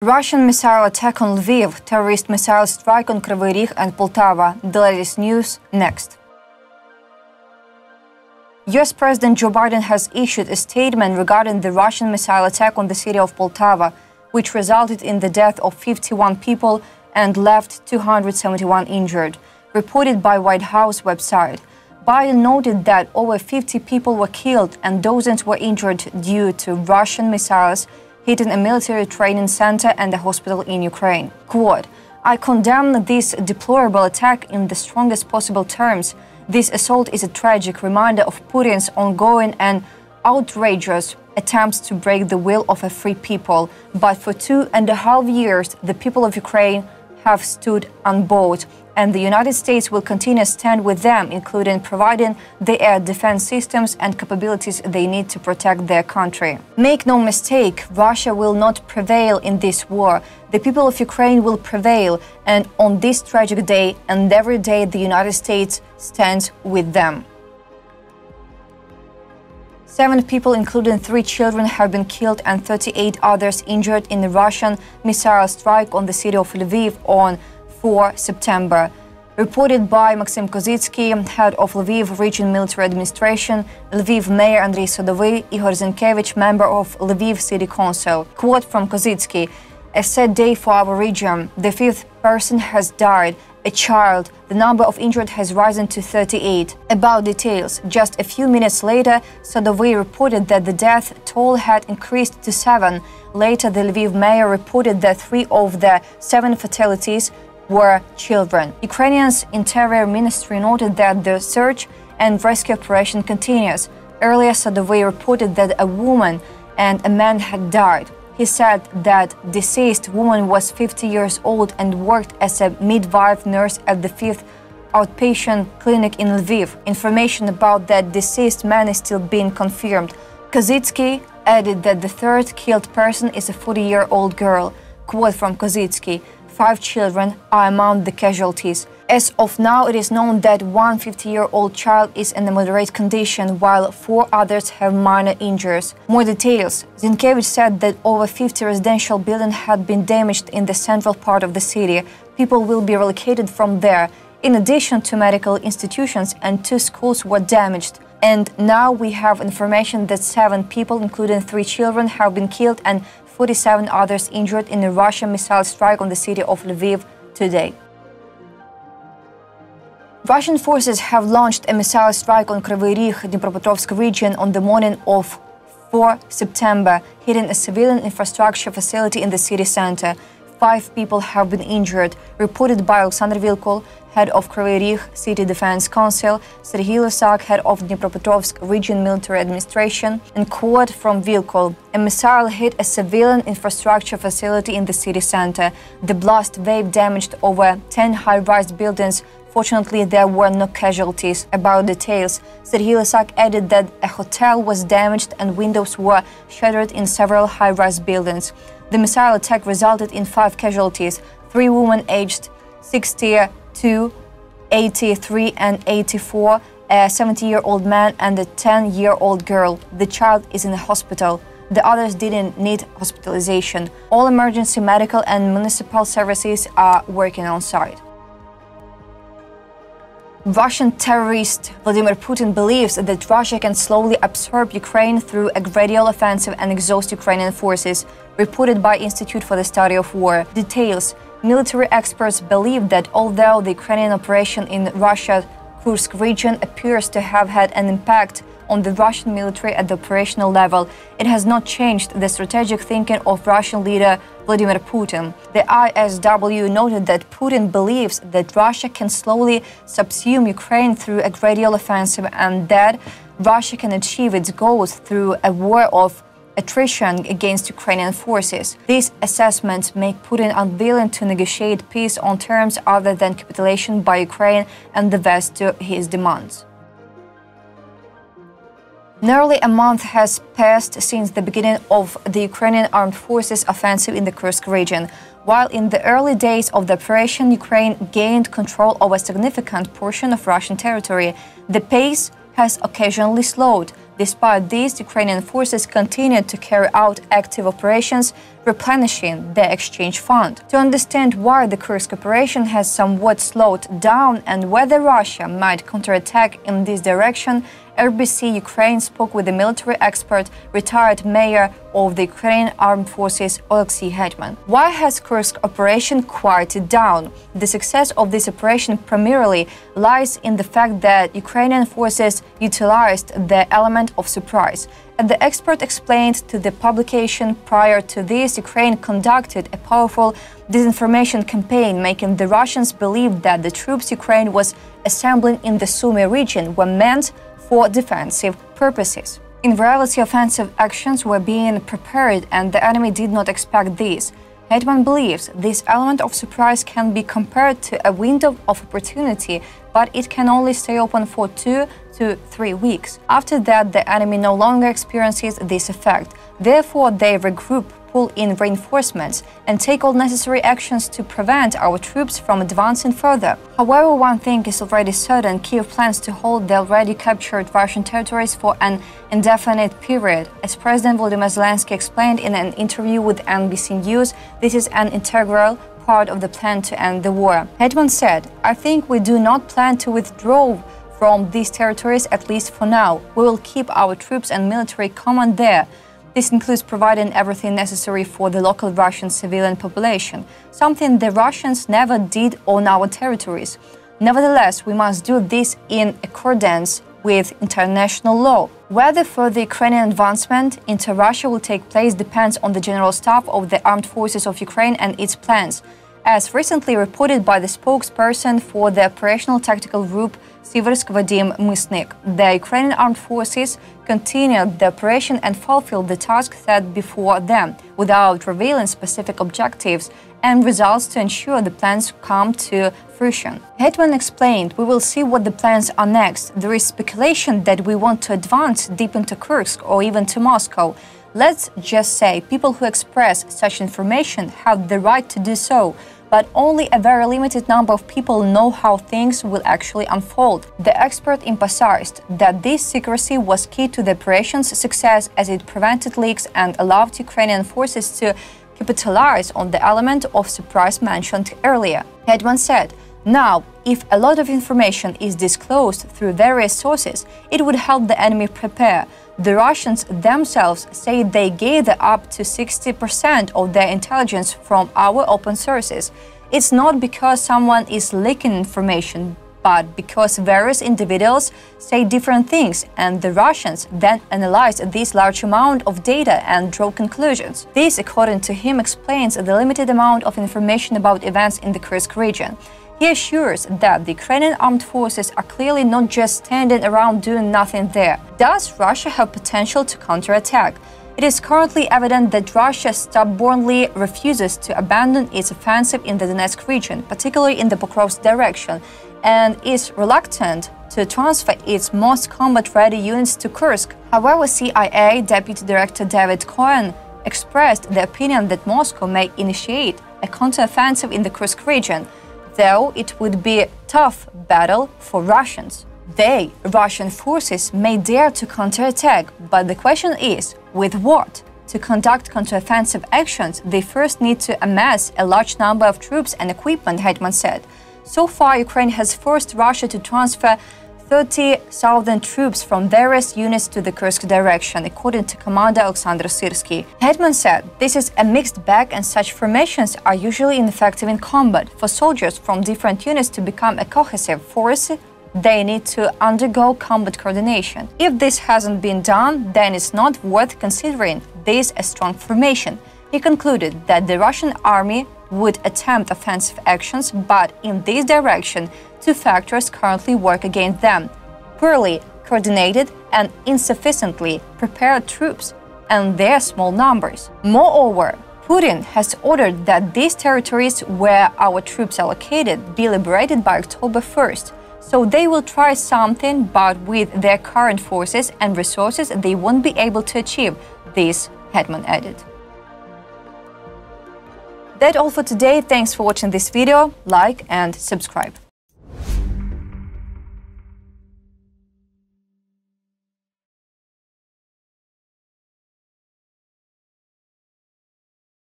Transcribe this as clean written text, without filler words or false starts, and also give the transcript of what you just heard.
Russian missile attack on Lviv, terrorist missile strike on Kryvyi Rih and Poltava. The latest news next. US President Joe Biden has issued a statement regarding the Russian missile attack on the city of Poltava, which resulted in the death of 51 people and left 271 injured, reported by White House website. Biden noted that over 50 people were killed and dozens were injured due to Russian missiles hitting a military training center and a hospital in Ukraine. Quote, "I condemn this deplorable attack in the strongest possible terms. This assault is a tragic reminder of Putin's ongoing and outrageous attempts to break the will of a free people. But for 2.5 years, the people of Ukraine have stood unbowed, and the United States will continue to stand with them, including providing the air defense systems and capabilities they need to protect their country. Make no mistake, Russia will not prevail in this war. The people of Ukraine will prevail, and on this tragic day and every day the United States stands with them." 7 people, including 3 children, have been killed and 38 others injured in a Russian missile strike on the city of Lviv on 4 September. Reported by Maxim Kozitsky, head of Lviv Region Military Administration, Lviv Mayor Andriy Sadovy, Igor Zinkevich, member of Lviv City Council. Quote from Kozitsky, "A sad day for our region. The 5th person has died, a child. The number of injured has risen to 38. About details, just a few minutes later, Sadovy reported that the death toll had increased to 7. Later, the Lviv mayor reported that 3 of the 7 fatalities were children. Ukrainian's Interior Ministry noted that the search and rescue operation continues. Earlier, Sadovy reported that a woman and a man had died. He said that deceased woman was 50 years old and worked as a midwife nurse at the 5th outpatient clinic in Lviv. Information about that deceased man is still being confirmed. Kozitsky added that the 3rd killed person is a 40-year-old girl. Quote from Kozitsky, "5 children are among the casualties. As of now, it is known that one 50-year-old child is in a moderate condition, while 4 others have minor injuries." More details. Zinkevich said that over 50 residential buildings had been damaged in the central part of the city. People will be relocated from there. In addition to medical institutions, and 2 schools were damaged. And now we have information that 7 people, including 3 children, have been killed and 47 others injured in a Russian missile strike on the city of Lviv today. Russian forces have launched a missile strike on Kryvyi Rih, Dnipropetrovsk region on the morning of 4 September, hitting a civilian infrastructure facility in the city center. 5 people have been injured, reported by Alexander Vilkul, head of Kryvyi Rih City Defense Council, Serhiy Lysak, head of Dnipropetrovsk Region Military Administration, and quote from Vilkul, "A missile hit a civilian infrastructure facility in the city center. The blast wave damaged over 10 high-rise buildings. Fortunately, there were no casualties." About details, Serhiy Lysak added that a hotel was damaged and windows were shattered in several high-rise buildings. The missile attack resulted in 5 casualties, 3 women aged 62, 83 and 84, a 70-year-old man and a 10-year-old girl. The child is in a hospital. The others didn't need hospitalization. All emergency medical and municipal services are working on site. Russian terrorist Vladimir Putin believes that Russia can slowly absorb Ukraine through a gradual offensive and exhaust Ukrainian forces, reported by Institute for the Study of War. Details. Military experts believe that although the Ukrainian operation in Russia's Kursk region appears to have had an impact on the Russian military at the operational level, it has not changed the strategic thinking of Russian leader Vladimir Putin. The ISW noted that Putin believes that Russia can slowly subsume Ukraine through a gradual offensive and that Russia can achieve its goals through a war of attrition against Ukrainian forces. These assessments make Putin unwilling to negotiate peace on terms other than capitulation by Ukraine and the West to his demands. Nearly a month has passed since the beginning of the Ukrainian armed forces offensive in the Kursk region. While in the early days of the operation, Ukraine gained control of a significant portion of Russian territory, the pace has occasionally slowed. Despite this, Ukrainian forces continued to carry out active operations, replenishing the exchange fund. To understand why the Kursk operation has somewhat slowed down and whether Russia might counterattack in this direction, RBC Ukraine spoke with the military expert, retired mayor of the Ukrainian Armed Forces, Oleksiy Hetman. Why has Kursk operation quieted down? The success of this operation primarily lies in the fact that Ukrainian forces utilized the element of surprise. As the expert explained to the publication, prior to this, Ukraine conducted a powerful disinformation campaign, making the Russians believe that the troops Ukraine was assembling in the Sumy region were meant for defensive purposes. In reality, offensive actions were being prepared and the enemy did not expect this. Hetman believes this element of surprise can be compared to a window of opportunity, but it can only stay open for 2 to 3 weeks. After that, the enemy no longer experiences this effect. Therefore, they regroup, pull in reinforcements, and take all necessary actions to prevent our troops from advancing further. However, one thing is already certain: Kyiv plans to hold the already captured Russian territories for an indefinite period. As President Volodymyr Zelensky explained in an interview with NBC News, this is an integral part of the plan to end the war. Hetman said, "I think we do not plan to withdraw from these territories, at least for now. We will keep our troops and military command there. This includes providing everything necessary for the local Russian civilian population, something the Russians never did on our territories. Nevertheless, we must do this in accordance with international law. Whether further Ukrainian advancement into Russia will take place depends on the General Staff of the Armed Forces of Ukraine and its plans. As recently reported by the spokesperson for the Operational Tactical Group, Siversk Vadim Mysnik, the Ukrainian Armed Forces continued the operation and fulfilled the task set before them, without revealing specific objectives and results to ensure the plans come to fruition. Hetman explained, "We will see what the plans are next. There is speculation that we want to advance deep into Kursk or even to Moscow. Let's just say people who express such information have the right to do so, but only a very limited number of people know how things will actually unfold." The expert emphasized that this secrecy was key to the operation's success, as it prevented leaks and allowed Ukrainian forces to capitalize on the element of surprise mentioned earlier. Hetman said, "Now, if a lot of information is disclosed through various sources, it would help the enemy prepare. The Russians themselves say they gather up to 60% of their intelligence from our open sources. It's not because someone is leaking information, but because various individuals say different things, and the Russians then analyze this large amount of data and draw conclusions. This, according to him, explains the limited amount of information about events in the Kursk region. He assures that the Ukrainian armed forces are clearly not just standing around doing nothing there. Does Russia have potential to counterattack? It is currently evident that Russia stubbornly refuses to abandon its offensive in the Donetsk region, particularly in the Pokrovsk direction, and is reluctant to transfer its most combat-ready units to Kursk. However, CIA Deputy Director David Cohen expressed the opinion that Moscow may initiate a counteroffensive in the Kursk region, though it would be a tough battle for Russians. Russian forces may dare to counterattack, but the question is, with what? To conduct counteroffensive actions, they first need to amass a large number of troops and equipment, Hetman said. So far, Ukraine has forced Russia to transfer 30,000 troops from various units to the Kursk direction, according to Commander Alexander Syrsky. Hetman said, "This is a mixed bag and such formations are usually ineffective in combat. For soldiers from different units to become a cohesive force, they need to undergo combat coordination. If this hasn't been done, then it's not worth considering this a strong formation." He concluded that the Russian army would attempt offensive actions, but in this direction, two factors currently work against them: poorly coordinated and insufficiently prepared troops, and their small numbers. Moreover, Putin has ordered that these territories where our troops are located be liberated by October 1st. So they will try something, but with their current forces and resources, they won't be able to achieve this, Hetman added. That's all for today. Thanks for watching this video. Like and subscribe.